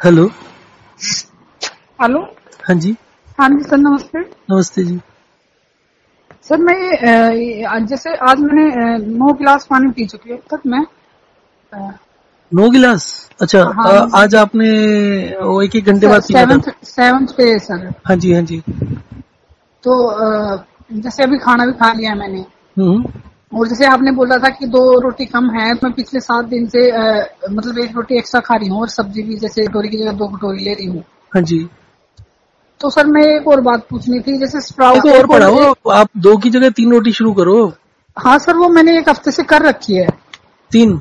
Hello. Hello. हाँ जी। हाँ जी sir, नमस्ते। नमस्ते जी। सर मैं जैसे आज मैंने 9 गिलास पानी पी चुकी हूँ अब तक मैं। 9 गिलास? अच्छा। हाँ, आज आपने वो एक एक घंटे बाद पीना था? सेवंथ पे सर। हाँ जी, हाँ जी। तो जैसे अभी खाना भी खा लिया मैंने, हम्म। और जैसे आपने बोला था कि 2 रोटी कम है, तो मैं पिछले 7 दिन से मतलब 1 रोटी एक्स्ट्रा खा रही हूँ, और सब्जी भी जैसे कटोरी की जगह 2 कटोरी ले रही हूँ। हाँ जी। तो सर मैं एक और बात पूछनी थी, जैसे स्प्राउट इसको और एक और बढ़ाओ, आप 2 की जगह 3 रोटी शुरू करो। हाँ सर, वो मैंने 1 हफ्ते से कर रखी है। 3?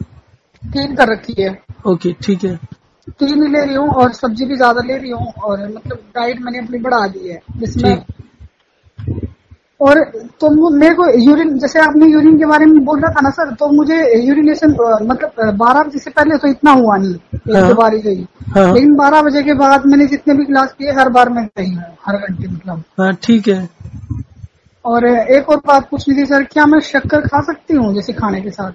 3 कर रखी है। ओके, ठीक है। 3 ही ले रही हूँ, और सब्जी भी ज्यादा ले रही हूँ, और मतलब डाइट मैंने अपनी बढ़ा दी है जिसमें। ठीक। और तो मेरे को यूरिन, जैसे आपने यूरिन के बारे में बोला था ना सर, तो मुझे यूरिनेशन मतलब 12 बजे से पहले तो इतना हुआ नहीं, एक हाँ दो बार ही गई। हाँ लेकिन 12 बजे के बाद मैंने जितने भी गिलास पिए, हर बार मैं गई हूँ, हर घंटे मतलब। हाँ, ठीक है। और एक और बात पूछनी थी सर, क्या मैं शक्कर खा सकती हूँ जैसे खाने के साथ,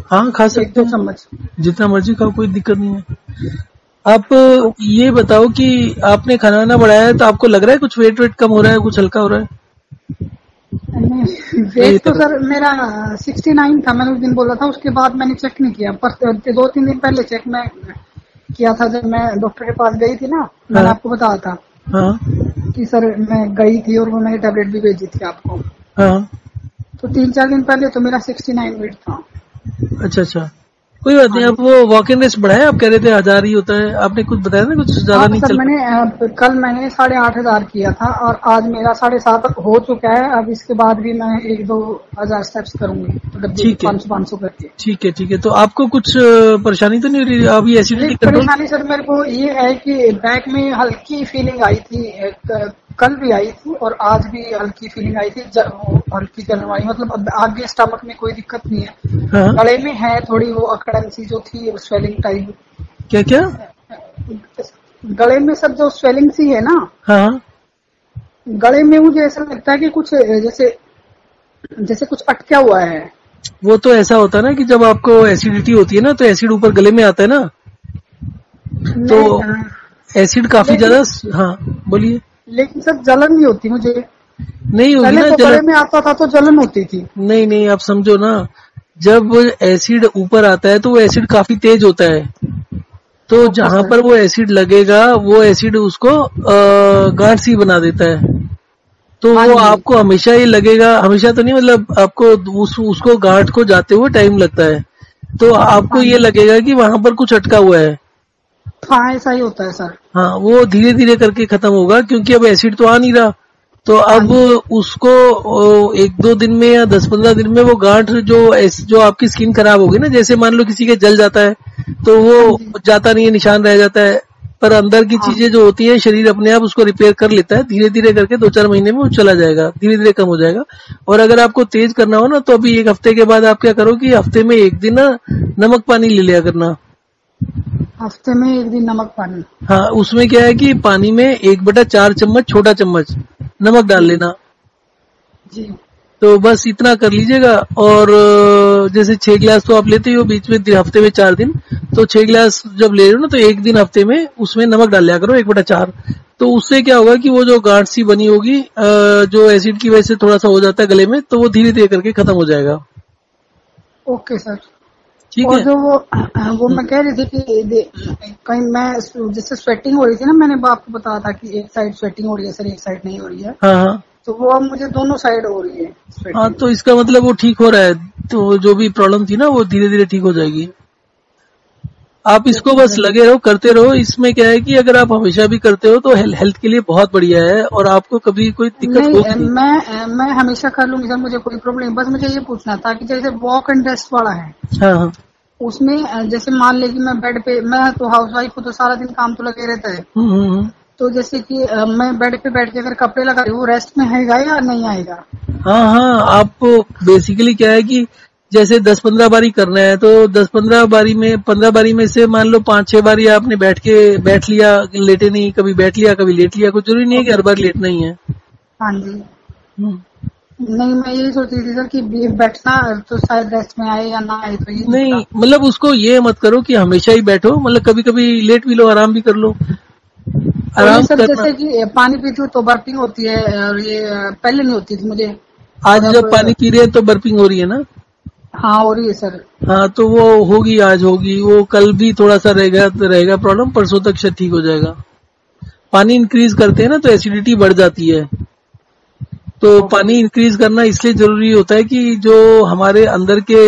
हाँ, खा 1-2 सकते हैं। चम्मच? जितना मर्जी खाओ, कोई दिक्कत नहीं है। आप तो ये बताओ कि आपने खाना वाना बढ़ाया है तो आपको लग रहा है कुछ वेट वेट कम हो रहा है, कुछ हल्का हो रहा है? नहीं वेट तो लग सर मेरा 69 था, मैंने उस दिन बोला था, उसके बाद मैंने चेक नहीं किया, पर 2-3 दिन पहले चेक मैं किया था, जब मैं डॉक्टर के पास गई थी ना, रहा। मैंने हाँ आपको बताया था हाँ कि सर मैं गई थी, और वो मैंने टैबलेट भी भेजी थी आपको। हाँ। तो 3-4 दिन पहले तो मेरा 69 वेट था। अच्छा अच्छा, कोई बात हाँ नहीं। जी। आप वो वॉक इन रेस्ट बढ़ाया, आप कह रहे थे 1000 ही होता है, आपने कुछ बताया ना, कुछ ज्यादा हाँ नहीं सर, चल मैंने कल मैंने 8,500 किया था, और आज मेरा 7.5 हो चुका है। अब इसके बाद भी मैं 1-2 हजार स्टेप्स करूंगी, मतलब ठीक है 500-500 करके। ठीक है ठीक है। तो आपको कुछ परेशानी तो नहीं हो रही? अभी नहीं, एसिडिटी कंट्रोल? परेशानी सर मेरे को ये है कि बैक में हल्की फीलिंग आई थी, कल भी आई थी, और आज भी हल्की फीलिंग आई थी, हल्की जलन वाली, मतलब अब आगे स्टमक में कोई दिक्कत नहीं है। हाँ। गले में है थोड़ी वो अकड़न सी जो थी, स्वेलिंग टाइप। क्या क्या? गले में सर जो स्वेलिंग सी है ना, हाँ हाँ। गले में मुझे ऐसा लगता है कि कुछ जैसे जैसे कुछ अटका हुआ है। वो तो ऐसा होता है ना कि जब आपको एसिडिटी होती है ना, तो एसिड ऊपर गले में आता है ना, तो नहीं एसिड काफी लेकिन ज्यादा। हाँ, बोलिए। लेकिन सर जलन नहीं होती मुझे। नहीं होगी पहले ना तो जलन? गले में आता था तो जलन होती थी। नहीं नहीं, आप समझो ना, जब एसिड ऊपर आता है तो वो एसिड काफी तेज होता है, तो ओके जहां सर। पर वो एसिड लगेगा वो एसिड उसको गांठ सी बना देता है। तो हाँ वो जी। आपको हमेशा ही लगेगा, हमेशा तो नहीं, मतलब आपको उसको गांठ को जाते हुए टाइम लगता है, तो आपको हाँ ये जी। लगेगा कि वहां पर कुछ अटका हुआ है। हाँ, ऐसा ही होता है सर। हाँ, वो धीरे धीरे करके खत्म होगा, क्योंकि अब एसिड तो आ नहीं रहा। तो हाँ अब जी। उसको 1-2 दिन में या 10-15 दिन में वो गांठ जो आपकी स्किन खराब होगी ना, जैसे मान लो किसी के जल जाता है तो हाँ वो जी। जाता नहीं है, निशान रह जाता है, पर अंदर की हाँ। चीजें जो होती हैं शरीर अपने आप उसको रिपेयर कर लेता है, धीरे धीरे करके 2-4 महीने में वो चला जाएगा, धीरे धीरे कम हो जाएगा। और अगर आपको तेज करना हो ना, तो अभी 1 हफ्ते के बाद आप क्या करो कि हफ्ते में 1 दिन ना नमक पानी ले लिया करना। हफ्ते में 1 दिन नमक पानी? हाँ, उसमें क्या है कि पानी में 1/4 चम्मच, छोटा चम्मच नमक डाल जी। लेना। जी। तो बस इतना कर लीजिएगा। और जैसे 6 गिलास तो आप लेते ही हो, बीच में हफ्ते में 4 दिन, तो 6 गिलास जब ले रहे हो ना, तो 1 दिन हफ्ते में उसमें नमक डाल लिया करो, 1/4। तो उससे क्या होगा कि वो जो गांठ सी बनी होगी, जो एसिड की वजह से थोड़ा सा हो जाता है गले में, तो वो धीरे धीरे करके खत्म हो जाएगा। Okay sir. ठीक और है। जो वो मैं कह रही थी कि कहीं मैं जैसे स्वेटिंग हो रही थी ना, मैंने आपको बताया था कि एक साइड स्वेटिंग हो रही है सर, एक साइड नहीं हो रही है। हाँ हाँ तो वो अब मुझे दोनों साइड हो रही है हाँ, स्वेटिंग। तो इसका मतलब वो ठीक हो रहा है, तो जो भी प्रॉब्लम थी ना वो धीरे धीरे ठीक हो जाएगी। आप इसको ओके बस सर। लगे रहो, करते रहो। इसमें क्या है कि अगर आप हमेशा भी करते हो तो हेल्थ के लिए बहुत बढ़िया है, और आपको कभी कोई दिक्कत नहीं, होगी नहीं। मैं हमेशा कर लूंगी सर, मुझे कोई प्रॉब्लम नहीं। बस मुझे ये पूछना था कि जैसे वॉक एंड रेस्ट वाला है, हाँ हाँ। उसमें जैसे मान लीजिए मैं बेड पे, मैं तो हाउस वाइफ हूँ तो सारा दिन काम तो लगे रहता है। हम्म। तो जैसे कि मैं बेड पे बैठ के अगर कपड़े लगा रही हूँ, रेस्ट में आएगा या नहीं आएगा? हाँ हाँ, आपको बेसिकली क्या है कि जैसे 10-15 बारी करना है, तो 10-15 बारी में 15 बारी में से मान लो 5-6 बारी आपने बैठ लिया, लेटे नहीं, कभी बैठ लिया कभी लेट लिया, कुछ जरूरी नहीं है कि ओके। हर बार लेटना ही है। हाँ जी। हम्म। नहीं, मैं यही सोच रही थी सर कि बैठना तो शायद रेस्ट में आए या ना आए, तो ये नहीं, था। मतलब उसको ये मत करो कि हमेशा ही बैठो, मतलब कभी कभी लेट भी लो, आराम भी कर लो। और ये आराम सर करना। जैसे कि पानी पीती हूँ तो बर्पिंग होती है, और ये पहले नहीं होती थी मुझे। और आज अब जब पानी पी रहे हैं तो बर्पिंग हो रही है ना? हाँ हो रही है सर। हाँ, तो वो होगी, आज होगी, वो कल भी थोड़ा सा रहेगा, तो रहेगा प्रॉब्लम, परसों तक शायद ठीक हो जाएगा। पानी इंक्रीज करते हैं ना तो एसिडिटी बढ़ जाती है। तो ओके। पानी इंक्रीज करना इसलिए जरूरी होता है कि जो हमारे अंदर के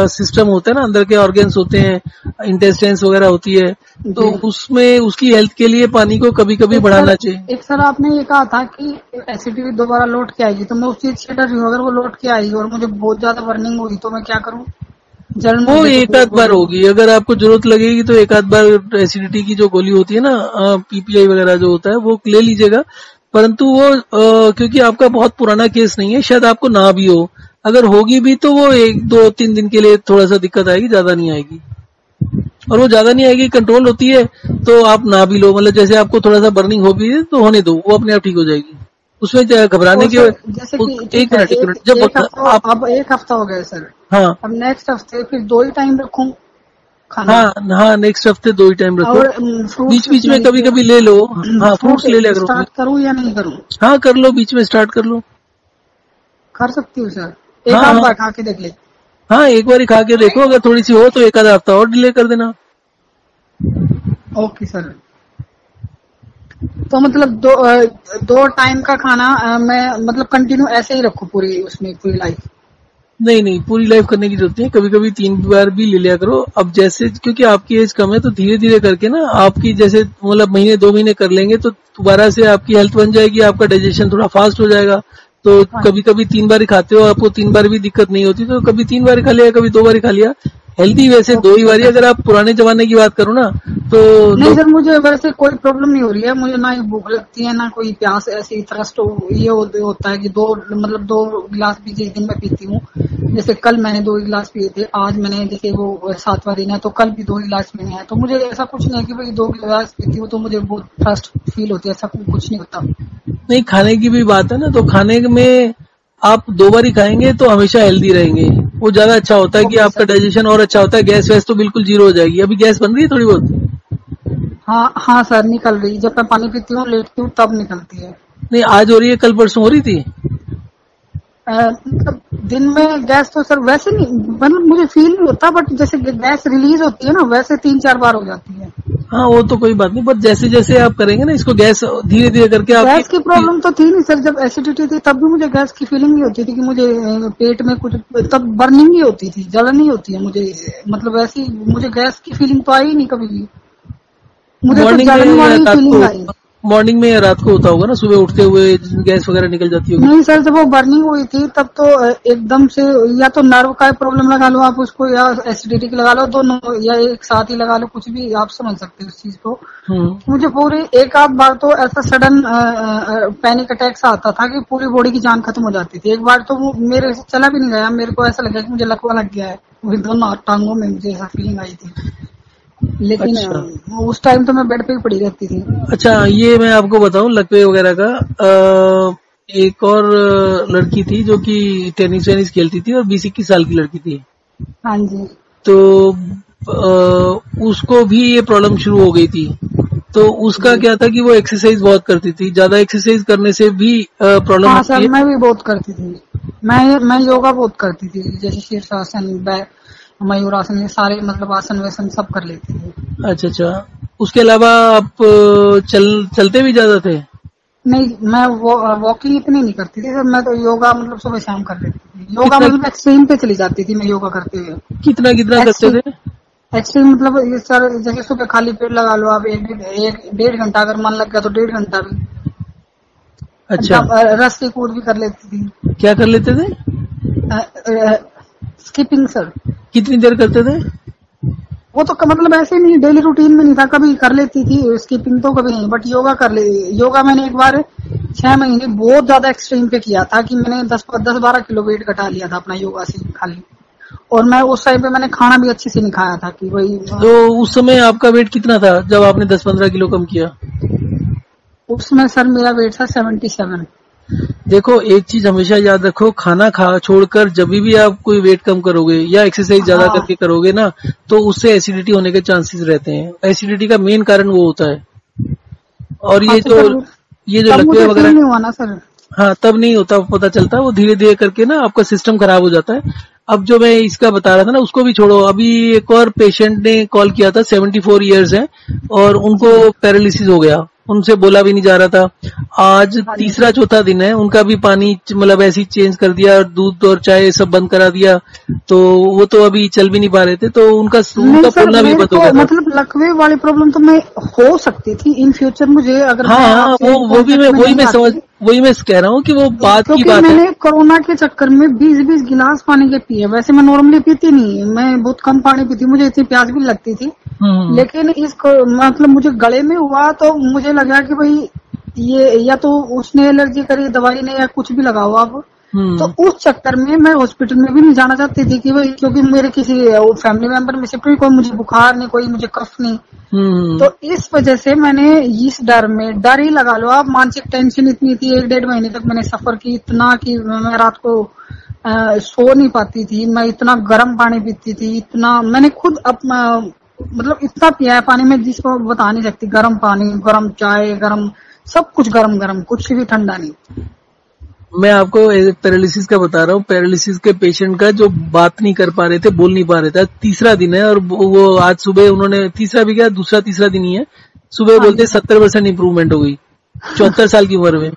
सिस्टम होते हैं ना, अंदर के ऑर्गन्स होते हैं, इंटेस्टाइन्स वगैरह होती है, तो जी। उसमें उसकी हेल्थ के लिए पानी को कभी कभी एक सर बढ़ाना चाहिए। एक सर आपने ये कहा था कि एसिडिटी दोबारा लौट के आएगी, तो मैं उस चीज से डर रही हूँ। अगर वो लौट के आई और मुझे बहुत ज्यादा बर्निंग हुई तो मैं क्या करूँ? जलन वो हुई जैसे एक पूरे आध बार बॉडी में। होगी, अगर आपको जरूरत लगेगी तो एक आध बार एसिडिटी की जो गोली होती है ना, पीपीआई वगैरह जो होता है वो ले लीजिएगा। परंतु वो क्योंकि आपका बहुत पुराना केस नहीं है, शायद आपको ना भी हो। अगर होगी भी तो वो 1 2 3 दिन के लिए थोड़ा सा दिक्कत आएगी, ज्यादा नहीं आएगी। और वो ज्यादा नहीं आएगी, कंट्रोल होती है। तो आप ना भी लो, मतलब जैसे आपको थोड़ा सा बर्निंग हो भी है तो होने दो, वो अपने आप ठीक हो जाएगी। उसमें घबराने और के। सर जैसे कि एक ठीक है, मिनट, एक एक मिनट, जब एक हफ्ता, आप। अब एक हफ्ता हो गया सर। हाँ, अब नेक्स्ट हफ्ते फिर 2 ही टाइम रखूं खाना? हाँ, हाँ, नेक्स्ट हफ्ते 2 ही टाइम रखो। और बीच फ्रूट्स बीच में नहीं कभी कभी ले लो। हाँ, फ्रूट फ्रूट्स ले लिया करो। स्टार्ट करूं या नहीं करूं? हाँ, कर लो, बीच में स्टार्ट कर लो। कर सकती हूँ सर, एक हाँ, आध हाँ, बार खा के देख ले। हाँ, एक बार खा के देखो, अगर थोड़ी सी हो तो एक आधा हफ्ता और डिले कर देना। Okay sir. तो मतलब दो टाइम का खाना मैं मतलब कंटिन्यू ऐसे ही रखूं पूरी उसमें पूरी लाइफ? नहीं, नहीं, पूरी लाइफ करने की जरूरत नहीं है, कभी कभी 3 बार भी ले लिया करो। अब जैसे क्योंकि आपकी एज कम है तो धीरे धीरे करके ना, आपकी जैसे मतलब महीने 2 महीने कर लेंगे तो दोबारा से आपकी हेल्थ बन जाएगी, आपका डाइजेशन थोड़ा फास्ट हो जाएगा। तो हाँ कभी कभी 3 बार ही खाते हो, आपको 3 बार भी दिक्कत नहीं होती, तो कभी 3 बार ही खा लिया, कभी 2 बार ही खा लिया। हेल्दी वैसे दो ओके ही सर। बार ही, अगर आप पुराने जमाने की बात करो ना तो नहीं लोग। सर, मुझे वैसे कोई प्रॉब्लम नहीं हो रही है, मुझे ना ही भूख लगती है ना कोई प्यास, ऐसी थ्रस्ट ये होता है कि मतलब 2 गिलास भी जिस दिन मैं पीती हूँ। जैसे कल मैंने 2 गिलास पिए थे, आज मैंने जैसे वो 7वां दिन है तो कल भी 2 गिलास पीने हैं, तो मुझे ऐसा कुछ नहीं है कि भाई 2 गिलास पीती हूँ तो मुझे बहुत थ्रस्ट फील होती है, ऐसा कुछ नहीं होता। नहीं, खाने की भी बात है ना, तो खाने में आप 2 बार ही खाएंगे तो हमेशा हेल्दी रहेंगे। वो ज्यादा अच्छा होता है कि ओके आपका सर। डाइजेशन और अच्छा होता है, गैस वैस तो बिल्कुल जीरो हो जाएगी। अभी गैस बन रही है थोड़ी बहुत? हाँ हाँ सर, निकल रही जब मैं पानी पीती हूँ लेटती हूँ तब निकलती है। नहीं, आज हो रही है, कल परसों हो रही थी? मतलब दिन में गैस तो सर वैसे नहीं, मतलब मुझे फील नहीं होता, बट जैसे गैस रिलीज होती है ना वैसे 3 4 बार हो जाती है। हाँ, वो तो कोई बात नहीं, पर जैसे जैसे आप करेंगे ना इसको, गैस धीरे धीरे करके गैस की आपकी। प्रॉब्लम तो थी नहीं सर, जब एसिडिटी थी तब भी मुझे गैस की फीलिंग नहीं होती थी कि मुझे पेट में कुछ, तब बर्निंग नहीं होती थी, जलन नहीं होती है मुझे, मतलब ऐसी मुझे गैस की फीलिंग तो आई ही नहीं कभी भी। मुझे तो मॉर्निंग में जलन या वाली रात फीलिंग को? आई। मॉर्निंग में या रात को होता होगा ना, सुबह उठते हुए गैस वगैरह निकल जाती होगी। नहीं सर, जब वो बर्निंग हुई थी तब तो एकदम से, या तो नर्व का प्रॉब्लम लगा लो आप उसको, या एसिडिटी की लगा लो, दोनों या एक साथ ही लगा लो, कुछ भी आप समझ सकते हो उस चीज को। हम्म। मुझे पूरी एक आध बार तो ऐसा सडन पैनिक अटैक सा आता था कि पूरी बॉडी की जान खत्म हो जाती थी। एक बार तो वो मेरे से चला भी नहीं गया, मेरे को ऐसा लगा कि मुझे लकवा लग गया है, वो दोनों टांगों में मुझे ऐसा फीलिंग आई थी। लेकिन अच्छा, उस टाइम तो मैं बेड पे ही पड़ी रहती थी। अच्छा, ये मैं आपको बताऊं लकवे वगैरह का। एक और लड़की थी जो कि टेनिस वेनिस खेलती थी और 20 21 साल की लड़की थी। हाँ जी। तो उसको भी ये प्रॉब्लम शुरू हो गई थी। तो उसका जी क्या था कि वो एक्सरसाइज बहुत करती थी, ज्यादा एक्सरसाइज करने से भी प्रॉब्लम हाँ होती सर, है। मैं भी बहुत करती थी। मैं योगा बहुत करती थी, जैसे शीर्षासन, मयूरासन, ये सारे मतलब आसन वैसन सब कर लेती थी। अच्छा, अच्छा, उसके अलावा आप चलते भी ज्यादा थे? नहीं, मैं वॉकिंग इतनी नहीं करती थी सर, मैं तो योगा मतलब सुबह शाम कर लेती थी। योगा कितना मतलब एक्सट्रीम पे चली जाती थी मैं योगा करते हुए। कितना कितना करते एक्सट्रीम, थे? एक्चुअली मतलब ये सर जैसे सुबह खाली पेट लगा लो आप, एक 1.5 घंटा अगर मन लग गया तो 1.5 घंटा भी। अच्छा, रस्सी कूद भी कर लेती थी। क्या कर लेते थे? Skipping sir. कितनी देर करते थे? वो तो मतलब ऐसे नहीं, डेली रूटीन में नहीं था, कभी कर लेती थी स्किपिंग तो कभी नहीं, बट योगा कर ले। योगा मैंने एक बार 6 महीने बहुत ज्यादा एक्सट्रीम पे किया था कि मैंने 10 12 किलो वेट घटा लिया था अपना योगा से खाली। और मैं उस टाइम पे मैंने खाना भी अच्छे से नहीं खाया था कि वही। तो उस समय आपका वेट कितना था जब आपने 10 15 किलो कम किया? उसमें सर मेरा वेट था 77। देखो एक चीज हमेशा याद रखो, खाना खा छोड़कर जब भी आप कोई वेट कम करोगे या एक्सरसाइज ज्यादा हाँ, करके करोगे ना, तो उससे एसिडिटी होने के चांसेस रहते हैं। एसिडिटी का मेन कारण वो होता है। और हाँ, तो सर ये जो तब लकवे मुझे फील वगैरह, नहीं हुआ ना सर। हाँ तब नहीं होता, पता चलता, वो धीरे धीरे करके ना आपका सिस्टम खराब हो जाता है। अब जो मैं इसका बता रहा था ना, उसको भी छोड़ो। अभी एक और पेशेंट ने कॉल किया था, 74 ईयर्स है और उनको जी। पैरालिसिस हो गया, उनसे बोला भी नहीं जा रहा था। आज हाँ जी। तीसरा चौथा दिन है, उनका भी पानी मतलब ऐसे ही चेंज कर दिया और दूध और चाय सब बंद करा दिया। तो वो तो अभी चल भी नहीं पा रहे थे, तो उनका नहीं सर, बोलना भी मेरे बंद हो को गया था। मतलब लकवे वाली प्रॉब्लम तो मैं हो सकती थी इन फ्यूचर मुझे, अगर हाँ मैं हाँ, आपसे वो भी मैं, कांटेक्ट में नहीं आती। वही मैं कह रहा हूँ कि वो बात की क्योंकि बात है। मैंने कोरोना के चक्कर में 20-20 गिलास पानी के पिए। वैसे मैं नॉर्मली पीती नहीं, मैं बहुत कम पानी पीती, मुझे इतनी प्यास भी लगती थी। हम्म लेकिन इसको मतलब मुझे गले में हुआ तो मुझे लगा कि भाई ये या तो उसने एलर्जी करी दवाई ने या कुछ भी लगाओ आप। तो हम्म उस चक्कर में मैं हॉस्पिटल में भी नहीं जाना चाहती थी कि भाई, क्योंकि मेरे किसी फैमिली मेंबर में से कोई मुझे बुखार नहीं, कोई मुझे कफ नहीं। हम्म तो इस वजह से मैंने इस डर ही लगा लो आप, मानसिक टेंशन इतनी थी, 1-1.5 महीने तक मैंने सफर की इतना कि मैं रात को सो नहीं पाती थी। मैं इतना गर्म पानी पीती थी, इतना मैंने खुद मतलब इतना पिया है पानी में जिसको बता नहीं सकती। गर्म पानी, गर्म चाय, गर्म सब कुछ, गर्म गर्म, कुछ भी ठंडा नहीं। मैं आपको पैरालिसिस का बता रहा हूँ। पैरालिसिस के पेशेंट का जो बात नहीं कर पा रहे थे, बोल नहीं पा रहे थे, आज तीसरा दिन है और वो आज सुबह उन्होंने, तीसरा भी क्या, दूसरा तीसरा दिन ही है, सुबह हाँ बोलते जी। 70% इम्प्रूवमेंट हो गई 74 साल की उम्र में।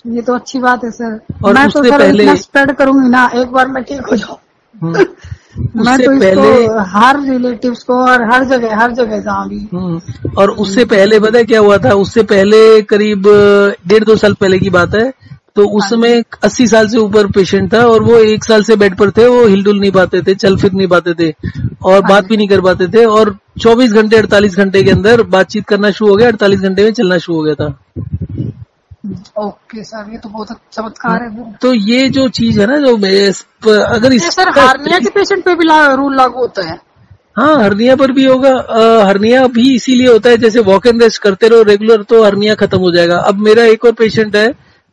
ये तो अच्छी बात है सर। और मैं तो उससे सर पहले इतना स्प्रेड करूंगी ना, एक बार मैं ठीक हो जाऊं। हम्म, मैं उससे तो इसको पहले हर रिलेटिव्स को और हर जगह जहाँ भी। और उससे पहले पता है क्या हुआ था? उससे पहले करीब 1.5-2 साल पहले की बात है। तो उस हाँ जी। समय 80 साल से ऊपर पेशेंट था और वो 1 साल से बेड पर थे, वो हिलडुल नहीं पाते थे, चल फिर नहीं पाते थे और हाँ बात जी। भी नहीं कर पाते थे। और 24 घंटे 48 घंटे के अंदर बातचीत करना शुरू हो गया, 48 घंटे में चलना शुरू हो गया था। ओके सर, ये तो बहुत अच्छा चमत्कार है वो। तो ये जो चीज है ना, जो अगर ये सर इसका, हार्निया के पेशेंट पे भी रूल लागू होता है? हाँ हर्निया पर भी होगा। हर्निया भी इसीलिए होता है, जैसे वॉक एंड रेस्ट करते रहो रेगुलर तो हर्निया खत्म हो जाएगा। अब मेरा एक और पेशेंट है,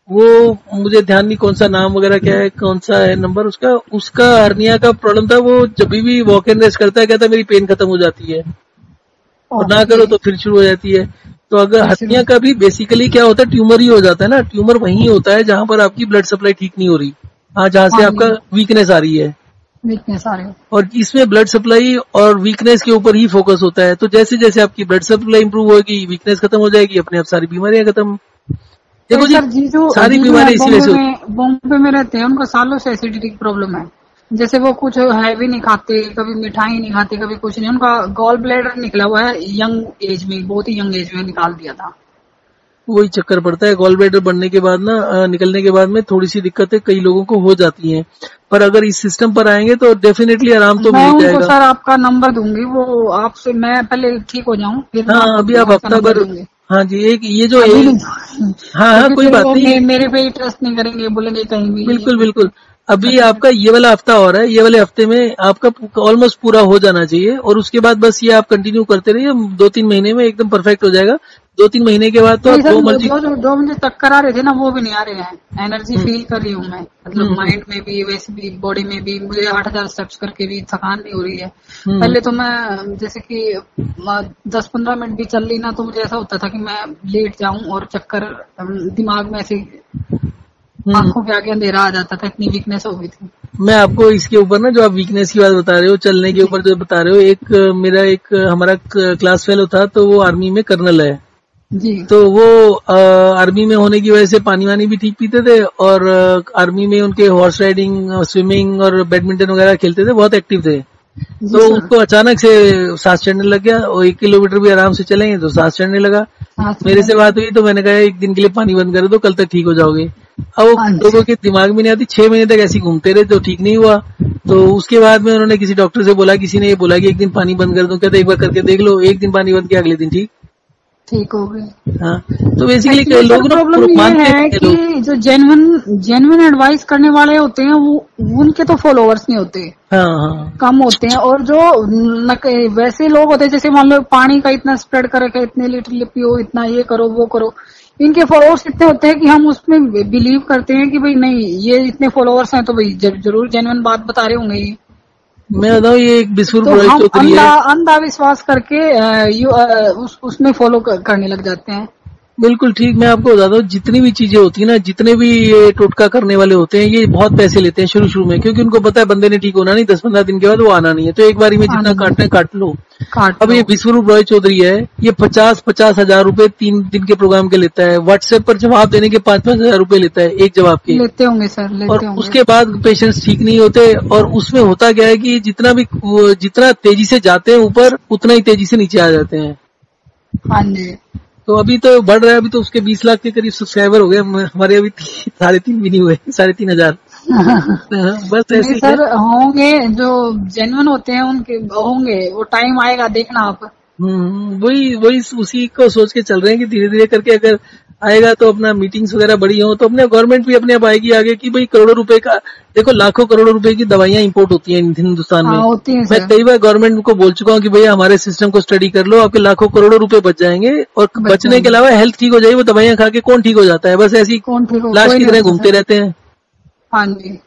वो मुझे ध्यान नहीं कौन सा नाम वगैरह क्या है, कौन सा है नंबर उसका, उसका हर्निया का प्रॉब्लम था। वो जब भी वॉक एंड रेस्ट करता है कहता है मेरी पेन खत्म हो जाती है, और ना ओके। करो तो फिर शुरू हो जाती है। तो अगर फिर शुरू। हर्निया का भी बेसिकली क्या होता है, ट्यूमर ही हो जाता है ना। ट्यूमर वहीं होता है जहां पर आपकी ब्लड सप्लाई ठीक नहीं हो रही, हाँ जहां से हाँ आपका जी। वीकनेस आ रही है। वीकनेस आ रही हो। और इसमें ब्लड सप्लाई और वीकनेस के ऊपर ही फोकस होता है। तो जैसे जैसे आपकी ब्लड सप्लाई इंप्रूव होगी, वीकनेस खत्म हो जाएगी, अपने आप सारी बीमारियां खत्म। तो देखो जी, सर सारी जीजू यार बीमारियां इसी वजह से होती बॉम्बे में रहते हैं, उनका सालों से एसिडिटी की प्रॉब्लम है। जैसे वो कुछ हैवी नहीं खाते, कभी मिठाई नहीं खाते, कभी कुछ नहीं। उनका गॉल ब्लैडर निकला हुआ है यंग एज में, बहुत ही यंग एज में निकाल दिया था। वही चक्कर पड़ता है। गॉल ब्लैडर बनने के बाद ना, निकलने के बाद में थोड़ी सी दिक्कतें कई लोगों को हो जाती हैं, पर अगर इस सिस्टम पर आएंगे तो डेफिनेटली आराम तो मिल मैं ही उनको जाएगा। सर आपका नंबर दूंगी, वो आपसे, मैं पहले ठीक हो जाऊं फिर मैं हाँ अभी आप आपका हफ्ता नंबर भर, दूंगी। हाँ जी, एक ये जो अभी एक, नहीं। हाँ हाँ क्योंकि कोई फिर बात वो नहीं, मेरे पे ही ट्रस्ट नहीं करेंगे, बोलेंगे कहीं भी ये बिल्कुल कुछ बिल्कुल। अभी घटना। आपका ये वाला हफ्ता हो रहा है, ये वाले हफ्ते में आपका ऑलमोस्ट पूरा हो जाना चाहिए, और उसके बाद बस ये आप कंटिन्यू करते रहिए, 2-3 महीने में एकदम परफेक्ट हो जाएगा। 2-3 महीने के बाद तो नहीं आप सर, जो मर्जी। जो मुझे चक्कर आ रहे थे ना, वो भी नहीं आ रहे हैं। एनर्जी हम्म, फील कर रही हूँ मैं, मतलब हम्म, माइंड में भी, वैसे भी बॉडी में भी। मुझे 8,000 स्टेप्स करके भी थकान नहीं हो रही है। हम्म, पहले तो मैं जैसे कि 10-15 मिनट भी चल ली ना, तो मुझे ऐसा होता था कि मैं लेट जाऊं और चक्कर, दिमाग में ऐसे हम्म। आंखों के आगे अंधेरा आ जाता था, इतनी वीकनेस हो गई थी। मैं आपको इसके ऊपर ना, जो आप वीकनेस की बात बता रहे हो, चलने के जी। ऊपर जो बता रहे हो, एक मेरा एक हमारा क्लास फेलो था, तो वो आर्मी में कर्नल है। जी। तो वो आर्मी में होने की वजह से पानी वानी भी ठीक पीते थे, और आर्मी में उनके हॉर्स राइडिंग, स्विमिंग और बैडमिंटन वगैरह खेलते थे, बहुत एक्टिव थे। जी तो सर। उनको अचानक से सांस चढ़ने लग गया, और 1 किलोमीटर भी आराम से चलेंगे तो सांस चढ़ने लगा। हाँ मेरे सर। से बात हुई तो मैंने कहा एक दिन के लिए पानी बंद कर दो, कल तक ठीक हो जाओगे। अब वो हाँ लोगों जी। के दिमाग में नहीं आती, 6 महीने तक ऐसे ही घूमते रहे तो ठीक नहीं हुआ। तो उसके बाद में उन्होंने किसी डॉक्टर से बोला, किसी ने ये बोला कि एक दिन पानी बंद कर दो, कहते एक बार करके देख लो। एक दिन पानी बंद किया, अगले दिन ठीक। ठीक हो गई। हाँ, तो बेसिकली एक्चुअली सर लोग ना प्रॉब्लम ये मानते है नहीं है कि लोग। जो जेन्युइन एडवाइस करने वाले होते हैं, वो उनके तो फॉलोअर्स नहीं होते, हाँ हाँ, कम होते हैं। और जो वैसे लोग होते हैं, जैसे मान लो पानी का इतना स्प्रेड करके इतने लीटर पियो, इतना ये करो वो करो, इनके फॉलोअर्स इतने होते हैं कि हम उसमें बिलीव करते हैं कि भाई नहीं ये इतने फॉलोअर्स हैं तो भाई जरूर जेन्युइन बात बता रहे होंगे ये। मैं बताऊँ, ये एक बिस्कुट तो रॉय हम चौधरी है। अंधा विश्वास करके उसमें फॉलो करने लग जाते हैं। बिल्कुल ठीक। मैं आपको बताता हूँ, जितनी भी चीजें होती है ना, जितने भी ये टोटका करने वाले होते हैं, ये बहुत पैसे लेते हैं शुरू में, क्योंकि उनको पता है बंदे ने ठीक होना नहीं, 10-15 दिन के बाद वो आना नहीं है, तो एक बारी में जितना आनंद काटना है काट लो। काट अब लो। ये विश्वरूप रॉय चौधरी है, ये 50-50 हजार रुपए 3 दिन के प्रोग्राम के लेता है। व्हाट्सएप पर जवाब देने के 5-5 हजार रुपए लेता है एक जवाब के। लेते होंगे सर, और लेते होंगे। उसके बाद पेशेंट्स ठीक नहीं होते, और उसमें होता क्या है कि जितना तेजी से जाते हैं ऊपर, उतना ही तेजी से नीचे आ जाते हैं। हाँ जी। तो अभी तो बढ़ रहा है, अभी तो उसके 20 लाख के करीब सब्सक्राइबर हो गए। हमारे अभी 3.5 भी नहीं हुए, 3,500। बस ऐसे नहीं ही है। सर, होंगे जो जेन्युइन होते हैं उनके होंगे, वो टाइम आएगा देखना आप। वही वही उसी को सोच के चल रहे हैं कि धीरे धीरे करके अगर आएगा तो अपना मीटिंग्स वगैरह बड़ी हो, तो अपने गवर्नमेंट भी अपने आप आएगी आगे कि भाई करोड़ों रुपए का, देखो लाखों करोड़ों रुपए की दवाइयां इंपोर्ट होती हैं हिंदुस्तान में। हाँ होती है मैं सर। कई बार गवर्नमेंट को बोल चुका हूँ कि भैया हमारे सिस्टम को स्टडी कर लो, आपके लाखों करोड़ों रुपए बच जाएंगे, और बच बचने के जाएंगे। अलावा हेल्थ ठीक हो जाएगी। वो दवाइयां खा के कौन ठीक हो जाता है? बस ऐसी कौन ठीक हो, लाश कोई की नहीं तरह होता घूमते सर। रहते हैं। हाँ जी।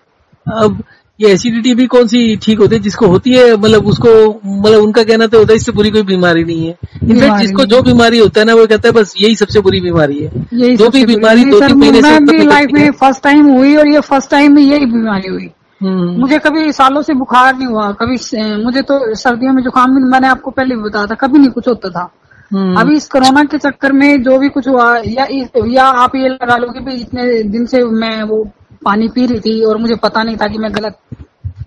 अब ये एसिडिटी भी कौन सी ठीक होती है? जिसको होती है, मतलब उसको, मतलब उनका कहना तो होता है इससे बुरी कोई बीमारी नहीं है। इनफैक्ट बीमारी जिसको नहीं जो है। बीमारी होता है ना, वो कहता है बस यही सबसे बुरी बीमारी है। यही जो भी सबसे बुरी बीमारी नहीं सर, 2-3 महीने से मैं उत्तम भी लाइफ निकलती है। में फर्स्ट टाइम हुई, और ये फर्स्ट टाइम में यही बीमारी हुई। हम्म मुझे कभी सालों से बुखार नहीं हुआ कभी। मुझे तो सर्दियों में जुकाम भी, मैंने आपको पहले भी बताया था, कभी नहीं कुछ होता था। हम्म अभी इस कोरोना के चक्कर में जो भी कुछ हुआ, या आप ये लगा लो कि भाई इतने दिन से मैं वो पानी पी रही थी और मुझे पता नहीं था कि मैं गलत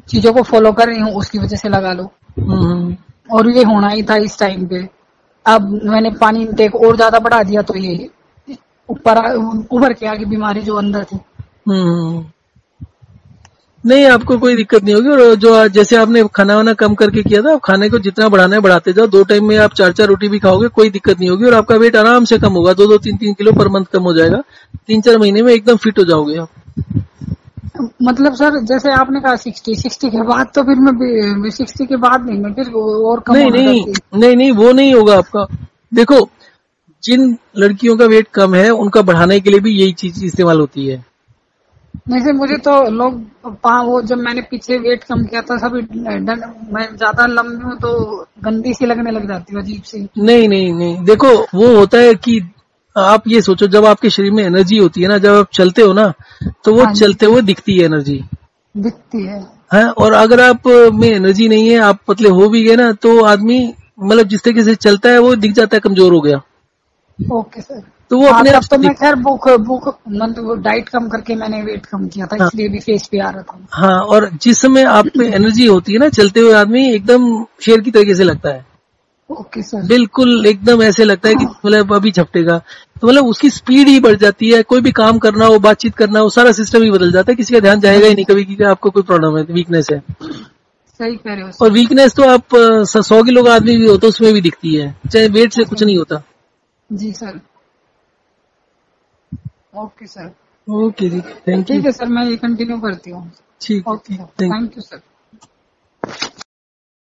चीजों को फॉलो कर रही हूँ, उसकी वजह से लगा लो। हम्म और ये होना ही था इस टाइम पे। अब मैंने पानी इंटेक और ज्यादा बढ़ा दिया, तो ये ऊपर उभर के आगे बीमारी जो अंदर थी। हम्म। नहीं, आपको कोई दिक्कत नहीं होगी। और जो जैसे आपने खाना वाना कम करके किया था, आप खाने को जितना बढ़ाना है बढ़ाते जाओ। 2 टाइम में आप 4-4 रोटी भी खाओगे, कोई दिक्कत नहीं होगी, और आपका वेट आराम से कम होगा। 2-2, 3-3 किलो पर मंथ कम हो जाएगा। 3-4 महीने में एकदम फिट हो जाओगे आप। मतलब सर जैसे आपने कहा 60 के बाद, तो फिर मैं 60 के बाद नहीं, मैं फिर और कम नहीं होना नहीं चाहती। नहीं नहीं, वो नहीं होगा आपका। देखो, जिन लड़कियों का वेट कम है, उनका बढ़ाने के लिए भी यही चीज इस्तेमाल होती है। नहीं सर, मुझे तो लोग वो जब मैंने पीछे वेट कम किया था, सभी मैं ज्यादा लंबी हूँ तो गंदी सी लगने लग जाती हूँ, अजीब सी। नहीं नहीं नहीं, देखो वो होता है कि आप ये सोचो, जब आपके शरीर में एनर्जी होती है ना, जब आप चलते हो ना, तो वो हाँ जी। चलते हुए दिखती है एनर्जी। दिखती है। है, और अगर आप में एनर्जी नहीं है, आप पतले हो भी गए ना, तो आदमी मतलब जिस तरीके से चलता है वो दिख जाता है कमजोर हो गया। Okay sir. तो वो हाँ अपने आप तब तो से मैं दिख। खैर भूख भूख मतलब डाइट कम करके मैंने वेट कम किया था, हाँ इसलिए भी फेस पे आ रहा था। हाँ, और जिस समय आप में एनर्जी होती है ना, चलते हुए आदमी एकदम शेर की तरीके से लगता है। Okay sir. बिल्कुल एकदम ऐसे लगता है कि मतलब अभी झपटेगा। तो मतलब उसकी स्पीड ही बढ़ जाती है। कोई भी काम करना हो, बातचीत करना हो, सारा सिस्टम ही बदल जाता है। किसी का ध्यान जाएगा ही नहीं कभी कि आपको कोई प्रॉब्लम है, वीकनेस है। सही कह रहे हो और सर। वीकनेस तो आप 100 किलो का आदमी भी हो तो उसमें भी दिखती है, चाहे वेट से कुछ नहीं होता। जी सर। Okay sir. ओके जी, थैंक यू। ठीक है सर, मैं ये कंटिन्यू करती हूँ। ठीक ओके है, sir, thank thank you sir.